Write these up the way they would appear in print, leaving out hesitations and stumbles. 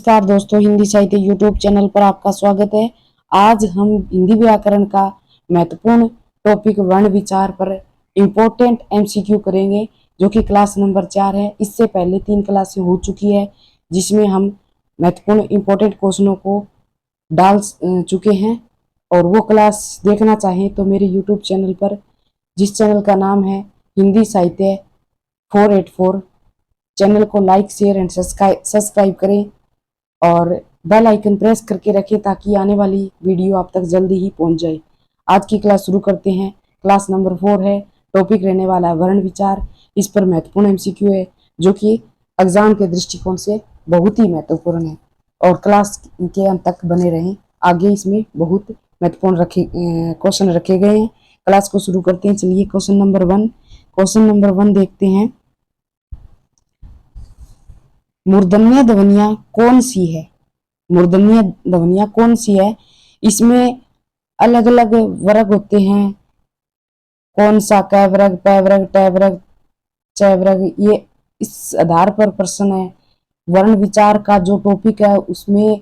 नमस्कार दोस्तों, हिंदी साहित्य यूट्यूब चैनल पर आपका स्वागत है। आज हम हिंदी व्याकरण का महत्वपूर्ण टॉपिक वर्ण विचार पर इम्पोर्टेंट एमसीक्यू करेंगे, जो कि क्लास नंबर 4 है। इससे पहले 3 क्लासें हो चुकी है, जिसमें हम महत्वपूर्ण इम्पोर्टेंट क्वेश्चनों को डाल चुके हैं। और वो क्लास देखना चाहें तो मेरे यूट्यूब चैनल पर, जिस चैनल का नाम है हिंदी साहित्य 484, चैनल को लाइक शेयर एंड सब्सक्राइब करें और बेल आइकन प्रेस करके रखें ताकि आने वाली वीडियो आप तक जल्दी ही पहुंच जाए। आज की क्लास शुरू करते हैं। क्लास नंबर 4 है, टॉपिक रहने वाला है वर्ण विचार। इस पर महत्वपूर्ण एमसीक्यू है, जो कि एग्जाम के दृष्टिकोण से बहुत ही महत्वपूर्ण है। और क्लास के अंत तक बने रहें, आगे इसमें बहुत महत्वपूर्ण क्वेश्चन रखे गए हैं। क्लास को शुरू करते हैं। चलिए क्वेश्चन नंबर 1 देखते हैं। मूर्धन्य ध्वनियां कौन सी है? मूर्धन्य ध्वनियां कौन सी है? इसमें अलग अलग वर्ग होते हैं। कौन सा? क वर्ग, प वर्ग, ट वर्ग, च वर्ग। ये इस आधार पर प्रश्न है। वर्ण विचार का जो टॉपिक है उसमें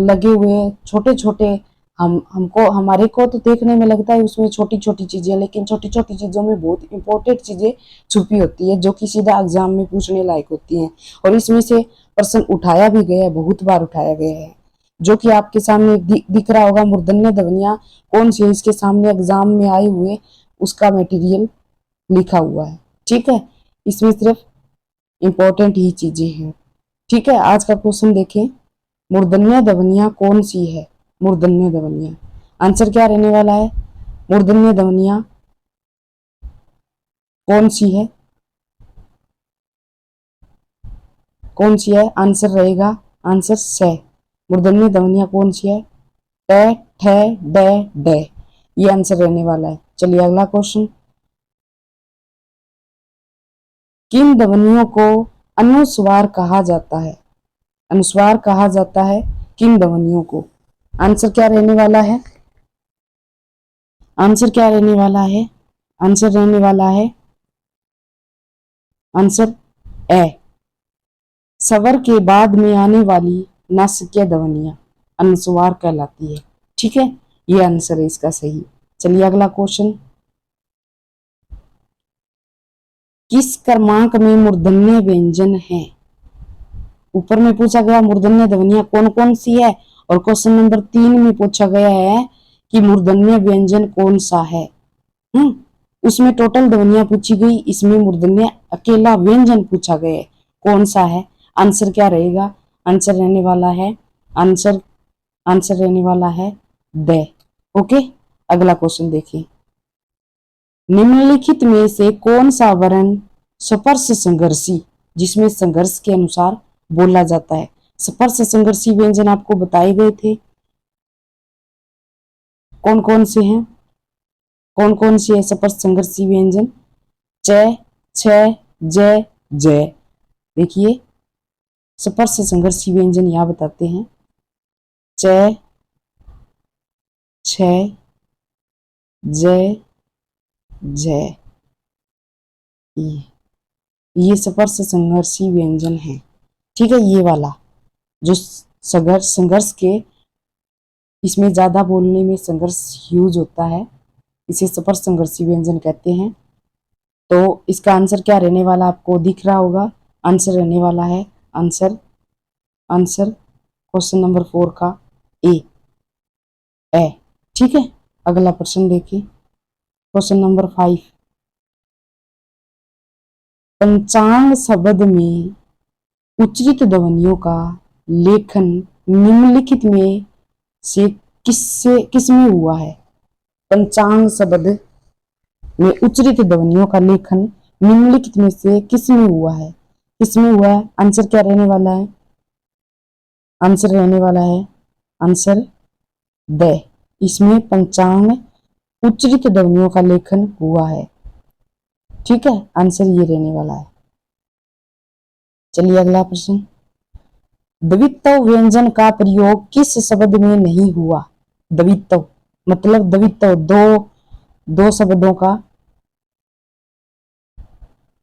लगे हुए छोटे छोटे हमको हमारे को तो देखने में लगता है उसमें छोटी छोटी चीजें, लेकिन छोटी छोटी चीजों में बहुत इंपॉर्टेंट चीजें छुपी होती है, जो कि सीधा एग्जाम में पूछने लायक होती हैं। और इसमें से प्रश्न उठाया भी गया है, बहुत बार उठाया गया है, जो कि आपके सामने दिख रहा होगा। मूर्धन्य ध्वनियां कौन सी है? इसके सामने एग्जाम में आए हुए उसका मटेरियल लिखा हुआ है। ठीक है, इसमें सिर्फ इंपॉर्टेंट ही चीजें हैं। ठीक है, आज का क्वेश्चन देखें। मूर्धन्य ध्वनियां कौन सी है? मूर्धन्य ध्वनियां, आंसर क्या रहने वाला है? मूर्धन्य ध्वनियां कौन सी है? कौन सी है? आंसर रहेगा, आंसर स। मूर्धन्य ध्वनियां कौन सी है? ट, ठ, ड, ड। ये आंसर रहने वाला है। चलिए अगला क्वेश्चन। किन ध्वनियों को अनुस्वार कहा जाता है? अनुस्वार कहा जाता है किन ध्वनियों को? आंसर क्या रहने वाला है? आंसर क्या रहने वाला है? आंसर रहने वाला है आंसर ए। स्वर के बाद में आने वाली नासिकीय ध्वनियां अनुस्वार कहलाती है। ठीक है, ये आंसर है इसका सही। चलिए अगला क्वेश्चन। किस क्रमांक में मूर्धन्य व्यंजन है? ऊपर में पूछा गया मूर्धन्य ध्वनियां कौन कौन सी है, और क्वेश्चन नंबर 3 में पूछा गया है कि मूर्धन्य व्यंजन कौन सा है। उसमें टोटल ध्वनियां पूछी गई, इसमें मूर्धन्य अकेला व्यंजन पूछा गया है, कौन सा है? आंसर क्या रहेगा? आंसर रहने वाला है आंसर रहने वाला है द। ओके, अगला क्वेश्चन देखिए। निम्नलिखित में से कौन सा वर्ण स्पर्श संघर्षी, जिसमें संघर्ष के अनुसार बोला जाता है? स्पर्श संघर्षी व्यंजन आपको बताए गए थे, कौन कौन से हैं? कौन कौन सी है स्पर्श संघर्षी व्यंजन? च, छ, ज, ज। देखिए स्पर्श संघर्षी व्यंजन यहां बताते हैं। च, छ, ज, ज। ये स्पर्श संघर्षी व्यंजन है। ठीक है, ये वाला जो संघर्ष के, इसमें ज्यादा बोलने में संघर्ष यूज होता है, इसे स्पर्श संघर्षी व्यंजन कहते हैं। तो इसका आंसर क्या रहने वाला आपको दिख रहा होगा? आंसर रहने वाला है आंसर क्वेश्चन नंबर 4 का ए। ठीक है, अगला प्रश्न देखिए। Question number 5। पंचांग शब्द में उच्चरित ध्वनियों का लेखन निम्नलिखित में से किस में हुआ है? पंचांग शब्द में उच्चरित ध्वनियों का लेखन निम्नलिखित में से किस में हुआ है? किस में हुआ है? आंसर क्या रहने वाला है? आंसर रहने वाला है आंसर द। इसमें पंचांग उच्चरित ध्वनियों का लेखन हुआ है। ठीक है, आंसर ये रहने वाला है। चलिए अगला प्रश्न। द्वित्व व्यंजन का प्रयोग किस शब्द में नहीं हुआ? द्वित्व मतलब दो शब्दों का,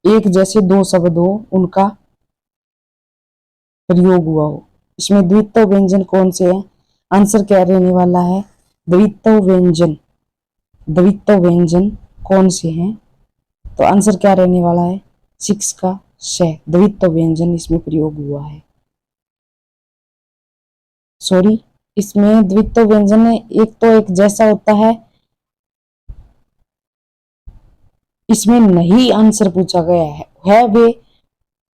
एक जैसे दो शब्द हो उनका प्रयोग हुआ हो, इसमें द्वित्व व्यंजन कौन से हैं? आंसर क्या रहने वाला है? द्वित्व व्यंजन। द्वित्व व्यंजन कौन से हैं? तो आंसर क्या रहने वाला है? 6 का श। द्वित्व व्यंजन इसमें प्रयोग हुआ है। सॉरी, इसमें द्वित्व व्यंजन एक तो एक जैसा होता है, इसमें नहीं आंसर पूछा गया है वे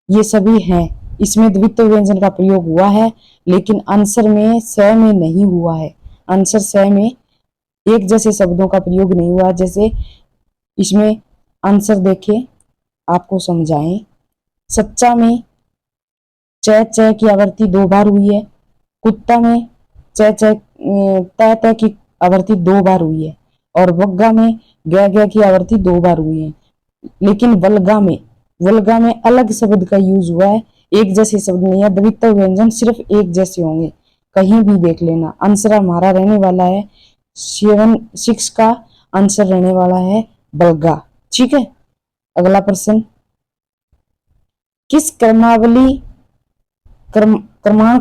ये सभी हैं। इसमें द्वित्व व्यंजन का प्रयोग हुआ है, लेकिन आंसर में स में नहीं हुआ है। आंसर स में एक जैसे शब्दों का प्रयोग नहीं हुआ। जैसे इसमें आंसर देखे, आपको समझाएं। सच्चा में च की आवृत्ति 2 बार हुई है। कुत्ता में च त की आवृत्ति 2 बार हुई है। और वग्गा में ग की आवृत्ति 2 बार हुई है। लेकिन वल्गा में अलग शब्द का यूज हुआ है, एक जैसे शब्द नहीं है। द्वित्व व्यंजन सिर्फ एक जैसे होंगे, कहीं भी देख लेना। आंसर हमारा रहने वाला है 6 का आंसर रहने वाला है बल्गा। ठीक है, अगला प्रश्न, किस क्रमांक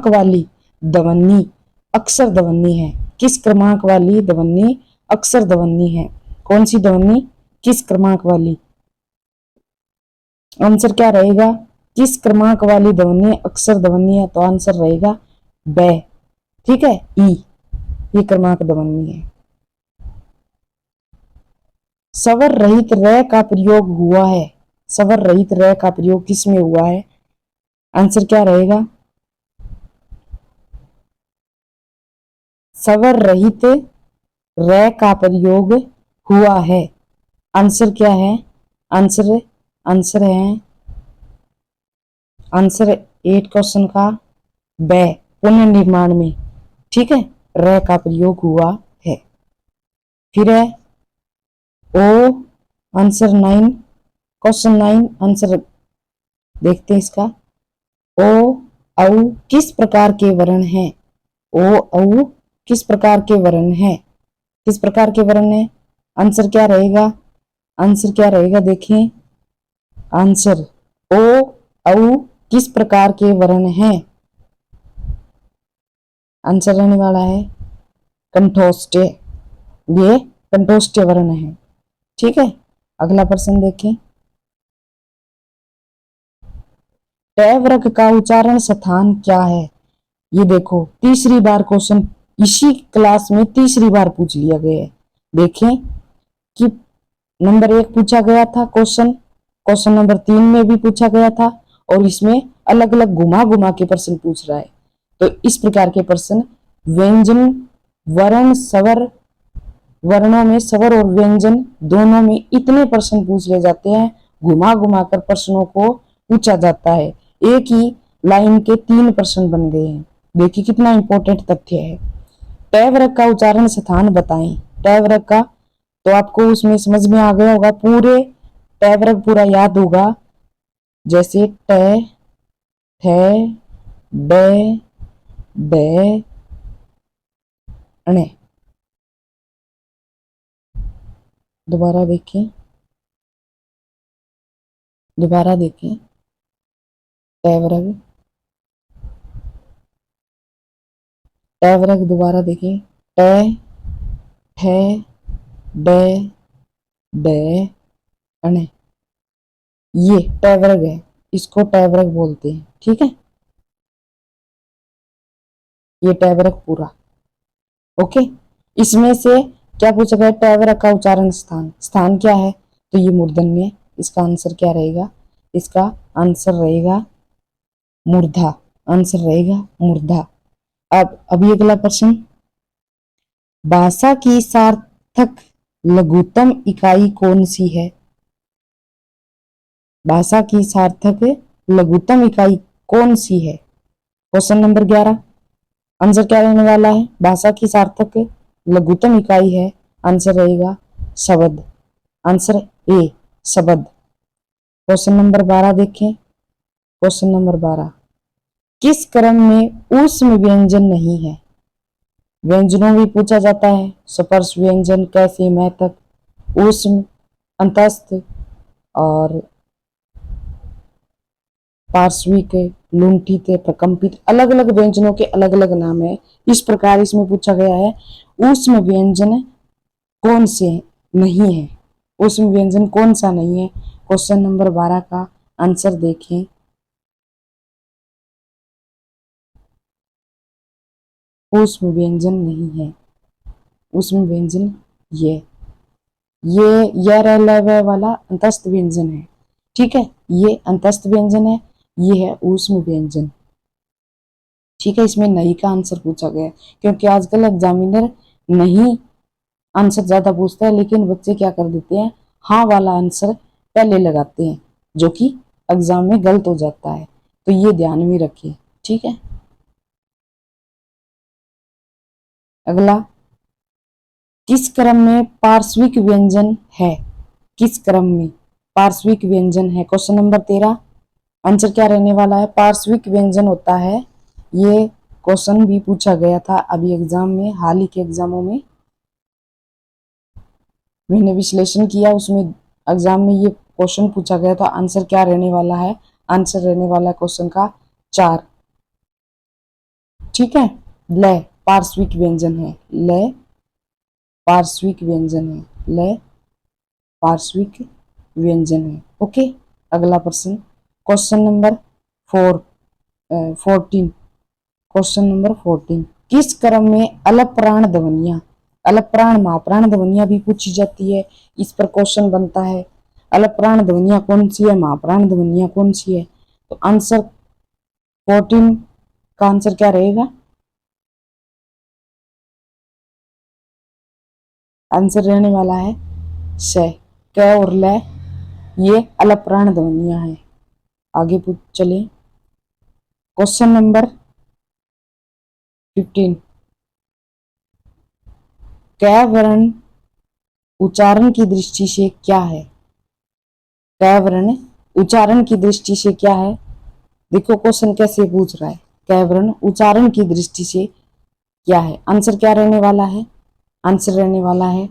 वाली ध्वनि अक्षर ध्वनि है? किस क्रमांक वाली ध्वनि अक्षर ध्वनि है? कौन सी ध्वनि किस क्रमांक वाली? आंसर क्या रहेगा? किस क्रमांक वाली ध्वनि अक्षर ध्वनि है? तो आंसर रहेगा ब। ठीक है, ई, ये क्रमांक ध्वनि है। स्वर रहित र का प्रयोग हुआ है। स्वर रहित र का प्रयोग किस में हुआ है? आंसर क्या रहेगा? स्वर रहित र का प्रयोग हुआ है। आंसर क्या है? आंसर आंसर है आंसर 8 क्वेश्चन का ब, पुनर्निर्माण में। ठीक है, र का प्रयोग हुआ है। फिर है ओ, आंसर 9, क्वेश्चन 9 आंसर देखते हैं इसका। ओ औ किस प्रकार के वर्ण हैं? ओ औ किस प्रकार के वर्ण हैं? किस प्रकार के वर्ण है? आंसर क्या रहेगा? आंसर क्या रहेगा देखें। आंसर ओ औ किस प्रकार के वर्ण हैं? आंसर रहने वाला है कंठोष्ठ। ये कंठोष्ठ वर्ण है। ठीक है, अगला प्रश्न देखें। ट वर्ग का उच्चारण स्थान क्या है? ये देखो, तीसरी बार क्वेश्चन इसी क्लास में तीसरी बार पूछ लिया गया है। देखें कि नंबर 1 पूछा गया था क्वेश्चन, क्वेश्चन नंबर 3 में भी पूछा गया था, और इसमें अलग अलग घुमा घुमा के प्रश्न पूछ रहा है। तो इस प्रकार के प्रश्न व्यंजन वर्ण स्वर, वर्णों में स्वर और व्यंजन दोनों में इतने प्रश्न पूछ ले जाते हैं, घुमा घुमा कर प्रश्नों को पूछा जाता है। एक ही लाइन के 3 प्रश्न बन गए हैं। देखिए कितना इंपॉर्टेंट तथ्य है। ट वर्ग का उच्चारण स्थान बताएं। ट वर्ग का तो आपको उसमें समझ में आ गया होगा, पूरे ट वर्ग पूरा याद होगा। जैसे ट, ठ, ड, ड, अणे। दोबारा देखें, दोबारा देखें। ट वर्ग, ट वर्ग दोबारा देखें। ट, ठ, ड, ड, अणे। ये ट वर्ग है, इसको ट वर्ग बोलते हैं। ठीक है, ये ट वर्ग पूरा। ओके, इसमें से क्या पूछा गया? ट वर्ग का उच्चारण स्थान, स्थान क्या है? तो ये मूर्धन्य। इसका आंसर क्या रहेगा? इसका आंसर रहेगा मूर्धा। आंसर रहेगा मूर्धा। अब अभी अगला प्रश्न, भाषा की सार्थक लघुत्तम इकाई कौन सी है? भाषा की सार्थक लघुत्तम इकाई कौन सी है? क्वेश्चन नंबर 11, आंसर क्या रहने वाला है? भाषा की सार्थक लघुत्तम इकाई है, आंसर रहेगा शब्द। आंसर ए, शब्द। क्वेश्चन नंबर 12 देखें। क्वेश्चन नंबर 12, किस क्रम में ऊष्म व्यंजन नहीं है? व्यंजनों भी पूछा जाता है, स्पर्श व्यंजन, कैफे, मैथक, ऊष्म, अंतस्थ और पार्श्विक, लुंठित, प्रकंपित, अलग अलग व्यंजनों के अलग अलग नाम है। इस प्रकार इसमें पूछा गया है ऊष्म व्यंजन कौन से नहीं है, ऊष्म व्यंजन कौन सा नहीं है। क्वेश्चन नंबर 12 का आंसर देखें। ऊष्म व्यंजन नहीं है, ऊष्म व्यंजन ये ये रह वाला अंतस्थ व्यंजन है। ठीक है, ये अंतस्थ व्यंजन है, ये है ऊष्म व्यंजन। ठीक है, इसमें नहीं का आंसर पूछा गया है, क्योंकि आजकल एग्जामिनर नहीं आंसर ज्यादा पूछता है, लेकिन बच्चे क्या कर देते हैं, हाँ वाला आंसर पहले लगाते हैं, जो कि एग्जाम में गलत हो जाता है। तो ये ध्यान में रखिए। ठीक है, अगला, किस क्रम में पार्श्विक व्यंजन है, किस क्रम में पार्श्विक व्यंजन है। क्वेश्चन नंबर 13 आंसर क्या रहने वाला है, पार्श्विक व्यंजन होता है, ये क्वेश्चन भी पूछा गया था अभी एग्जाम में, हाल ही के एग्जामों में मैंने विश्लेषण किया, उसमें एग्जाम में ये क्वेश्चन पूछा गया था। आंसर क्या रहने वाला है, आंसर रहने वाला है क्वेश्चन का 4। ठीक है, लय पार्श्विक व्यंजन है, लय पार्श्विक व्यंजन है, लय पार्श्विक व्यंजन है। ओके, अगला प्रश्न, क्वेश्चन नंबर 14, क्वेश्चन नंबर 14, किस क्रम में अलप्राण ध्वनियां, अलप्राण महाप्राण ध्वनियां भी पूछी जाती है, इस पर क्वेश्चन बनता है। अलप्राण ध्वनियां कौन सी है, महाप्राण ध्वनियां कौन सी है। तो आंसर 14 का आंसर क्या रहेगा, आंसर रहने वाला है श, क और ल, ये अलप्राण ध्वनियां हैं। आगे पूछ चले, क्वेश्चन नंबर 15, क वर्ण उच्चारण की दृष्टि से क्या है, क वर्ण उच्चारण की दृष्टि से क्या है। देखो क्वेश्चन कैसे पूछ रहा है, क वर्ण उच्चारण की दृष्टि से क्या है। आंसर क्या रहने वाला है, आंसर रहने वाला है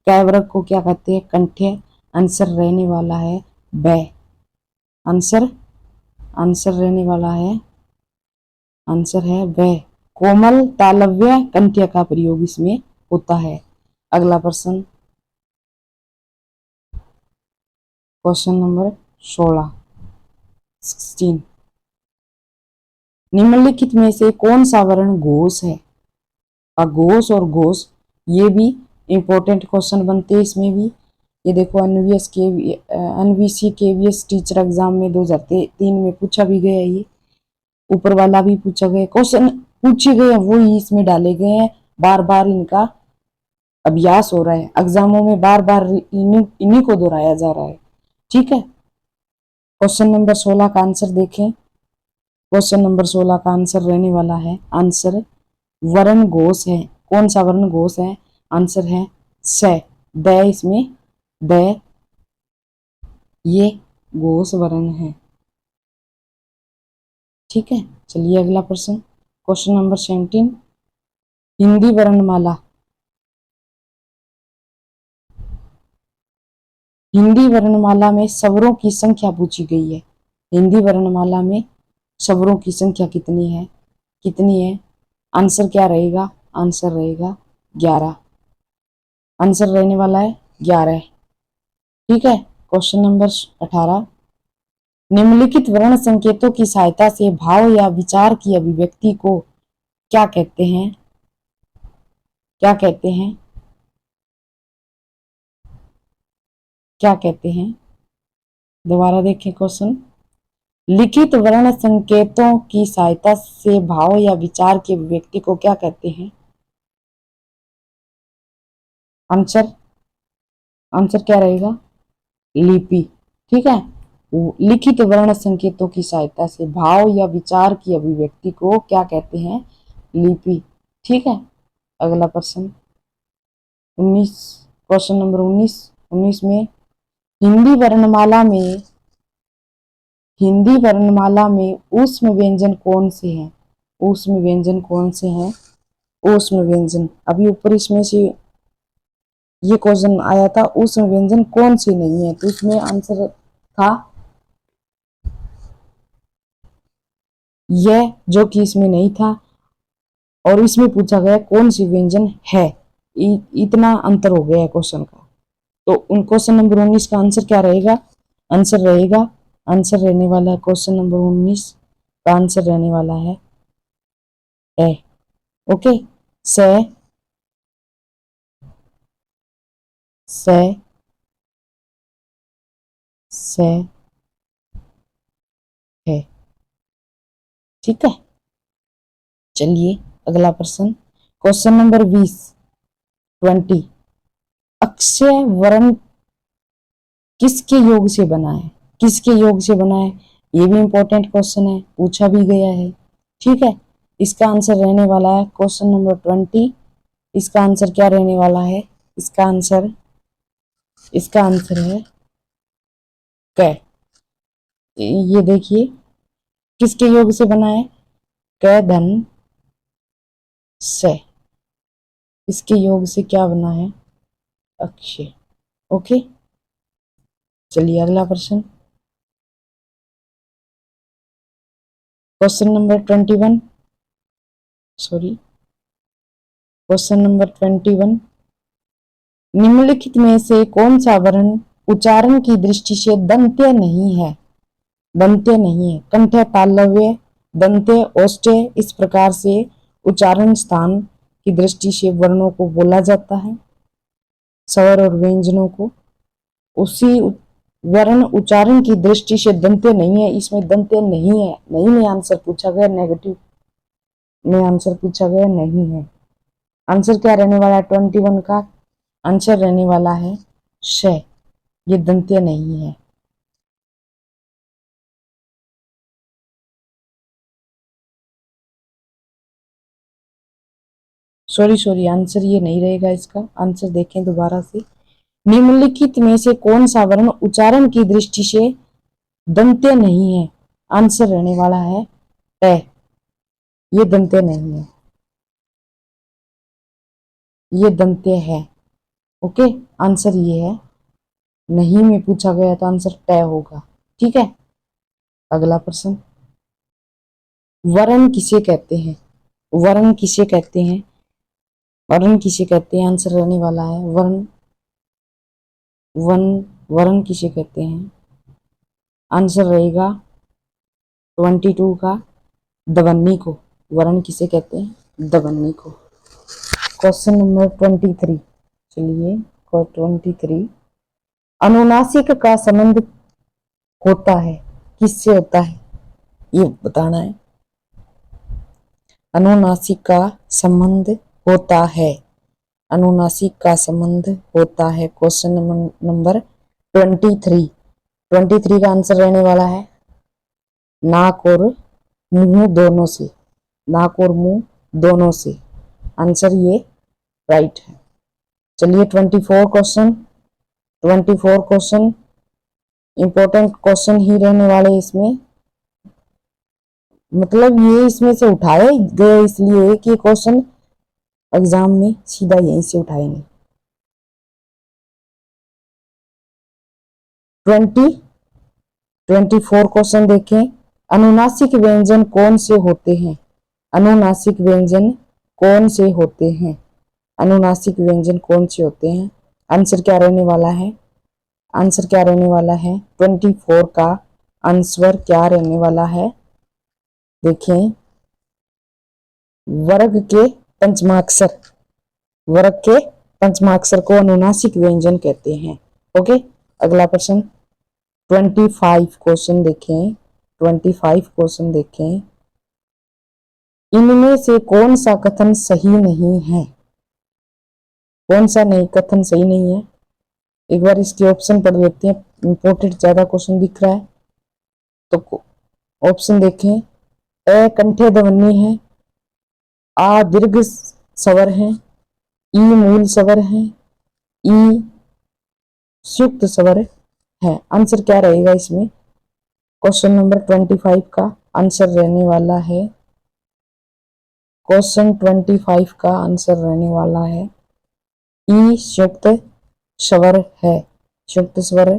क वर्ण को क्या कहते हैं, कंठ्य। आंसर रहने वाला है ब, आंसर आंसर रहने वाला है, आंसर है ब, कोमल तालव्य कंठ्य का प्रयोग इसमें होता है। अगला प्रश्न, क्वेश्चन नंबर 16, निम्नलिखित में से कौन सा वर्ण घोष है। घोष और घोष ये भी इंपॉर्टेंट क्वेश्चन बनते हैं इसमें भी। ये देखो एनवीसी केवीएस टीचर एग्जाम में 2003 में पूछा भी गया, ये ऊपर वाला भी पूछा गया, क्वेश्चन पूछे गए वो ही इसमें डाले गए हैं, बार बार इनका अभ्यास हो रहा है, एग्जामों में बार बार इन्हीं को दोहराया जा रहा है। ठीक है, क्वेश्चन नंबर 16 का आंसर देखें। क्वेश्चन नंबर 16 का आंसर रहने वाला है, आंसर वर्ण घोष है। कौन सा वर्ण घोष है, आंसर है स, द, इसमें द ये घोष वर्ण है। ठीक है, चलिए अगला प्रश्न, क्वेश्चन नंबर 17, हिंदी वर्णमाला, हिंदी वर्णमाला में स्वरों की संख्या पूछी गई है। हिंदी वर्णमाला में स्वरों की संख्या कितनी है, कितनी है। आंसर क्या रहेगा, आंसर रहेगा 11, आंसर रहने वाला है 11। ठीक है, क्वेश्चन नंबर 18, निम्नलिखित वर्ण संकेतों की सहायता से भाव या विचार की अभिव्यक्ति को क्या कहते हैं, क्या कहते हैं, क्या कहते हैं। दोबारा देखें क्वेश्चन, लिखित वर्ण संकेतों की सहायता से भाव या विचार की अभिव्यक्ति को क्या कहते हैं। आंसर आंसर क्या रहेगा, लिपि। ठीक है, लिखित वर्ण संकेतों की सहायता से भाव या विचार की अभिव्यक्ति को क्या कहते हैं, लिपि। ठीक है, अगला प्रश्न 19, क्वेश्चन नंबर 19 में हिंदी वर्णमाला में, हिंदी वर्णमाला में ऊष्म व्यंजन कौन से हैं, ऊष्म व्यंजन कौन से हैं। ऊष्म व्यंजन अभी ऊपर इसमें से ये क्वेश्चन आया था, ऊष्म व्यंजन कौन सी नहीं है, तो इसमें आंसर था यह जो कि इसमें नहीं था, और इसमें पूछा गया कौन सी व्यंजन है। इतना अंतर हो गया है क्वेश्चन का। तो उन क्वेश्चन नंबर 19 का आंसर क्या रहेगा? आंसर रहने वाला है क्वेश्चन नंबर 19 का आंसर रहने वाला है ए। ओके, से से से है। ठीक है, चलिए अगला प्रश्न, क्वेश्चन नंबर 20 अक्षय वर्ण किसके योग से बना है? किसके योग से बना है? ये भी इंपॉर्टेंट क्वेश्चन है, पूछा भी गया है। ठीक है, इसका आंसर रहने वाला है क्वेश्चन नंबर 20। इसका आंसर क्या रहने वाला है? इसका आंसर है क। ये देखिए किसके योग से बना है? क धन से। इसके योग से क्या बना है? अक्षय। ओके, चलिए अगला प्रश्न, question number 21 sorry question number 21 निम्नलिखित में से कौन सा वर्ण उच्चारण की दृष्टि से दंत्य नहीं है? दंत्य नहीं है। कंठ्य, तालव्य, दंत्य, औष्ठ्य, इस प्रकार से उच्चारण स्थान की दृष्टि से वर्णों को बोला जाता है, स्वर और व्यंजनों को। उसी वर्ण उच्चारण की दृष्टि से दंत्य नहीं है, इसमें दंत्य नहीं है। नहीं में आंसर पूछा गया, नेगेटिव में आंसर पूछा गया नहीं है। आंसर क्या रहने वाला है? 21 का आंसर रहने वाला है श। ये दंत्य नहीं है। सॉरी आंसर ये नहीं रहेगा। इसका आंसर देखें दोबारा से। निम्नलिखित में से कौन सा वर्ण उच्चारण की दृष्टि से दंत्य नहीं है? आंसर रहने वाला है ट। ये दंत्य नहीं है, ये दंत्य है। ओके, आंसर ये है। नहीं में पूछा गया तो आंसर ट होगा। ठीक है, अगला प्रश्न, वर्ण किसे कहते हैं? वर्ण किसे कहते हैं? वर्ण किसे कहते हैं? आंसर रहने वाला है वर्ण। वर्ण किसे कहते हैं? आंसर रहेगा 22 का दवन्नी को। वर्ण किसे कहते हैं? दवन्नी को। क्वेश्चन नंबर 23, चलिए 23 अनुनासिक का संबंध होता है, किससे होता है ये बताना है। अनुनासिक का संबंध होता है, अनुनासिक का संबंध होता है। क्वेश्चन नंबर 23 का आंसर रहने वाला है नाक और मुंह दोनों से। नाक और मुंह दोनों से, आंसर ये राइट है। चलिए 24 क्वेश्चन इंपॉर्टेंट क्वेश्चन ही रहने वाले इसमें। मतलब ये इसमें से उठाए गए इसलिए कि क्वेश्चन एग्जाम में सीधा यहीं से उठाएंगे। 24 क्वेश्चन देखें। अनुनासिक व्यंजन कौन से होते हैं? अनुनासिक व्यंजन कौन से होते हैं? अनुनासिक व्यंजन कौन से होते हैं? आंसर क्या रहने वाला है? आंसर क्या रहने वाला है? 24 का आंसर क्या रहने वाला है? देखें, वर्ग के पंचमाक्षर, वर्ग के पंचमाक्षर को अनुनासिक व्यंजन कहते हैं। ओके, अगला प्रश्न 25 क्वेश्चन देखें। 25 क्वेश्चन देखें, इनमें से कौन सा कथन सही नहीं है? कौन सा नहीं कथन सही नहीं है? एक बार इसके ऑप्शन पढ़ लेते हैं, इंपोर्टेंट ज्यादा क्वेश्चन दिख रहा है तो ऑप्शन देखें। अ कंठ्य ध्वनि है, आ दीर्घ स्वर है, ई मूल स्वर है, ई संयुक्त स्वर है। आंसर क्या रहेगा इसमें? क्वेश्चन नंबर 25 का आंसर रहने वाला है, क्वेश्चन 25 का आंसर रहने वाला है ई संयुक्त स्वर है। संयुक्त स्वर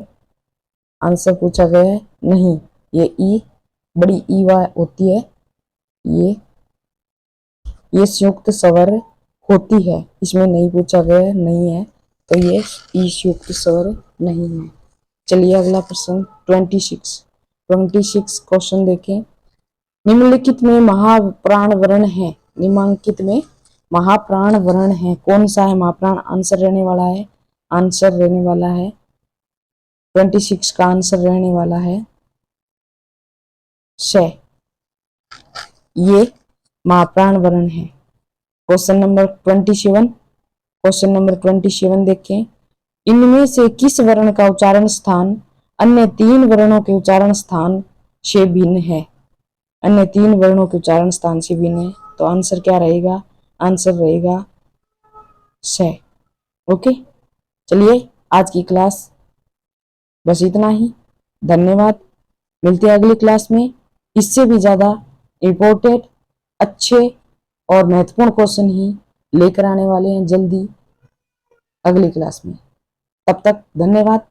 आंसर पूछा गया है नहीं, ये ई बड़ी ई होती है, ये संयुक्त स्वर होती है, इसमें नहीं पूछा गया, नहीं है, तो ये संयुक्त स्वर नहीं है। चलिए अगला प्रश्न 26 क्वेश्चन देखें। निम्नलिखित में महाप्राण वर्ण है, निम्नलिखित में महाप्राण वर्ण है, कौन सा है महाप्राण? आंसर रहने वाला है, आंसर रहने वाला है 26 का आंसर रहने वाला है श। ये महाप्राण वर्ण है। क्वेश्चन नंबर 27 देखें। इनमें से किस वर्ण का उच्चारण स्थान अन्य 3 वर्णों के उच्चारण स्थान से भिन्न है? अन्य 3 वर्णों के उच्चारण स्थान से भिन्न है, तो आंसर क्या रहेगा? आंसर रहेगा स। ओके, चलिए आज की क्लास बस इतना ही। धन्यवाद। मिलते हैं अगली क्लास में, इससे भी ज्यादा इम्पोर्टेंट, अच्छे और महत्वपूर्ण क्वेश्चन ही लेकर आने वाले हैं जल्दी अगली क्लास में। तब तक धन्यवाद।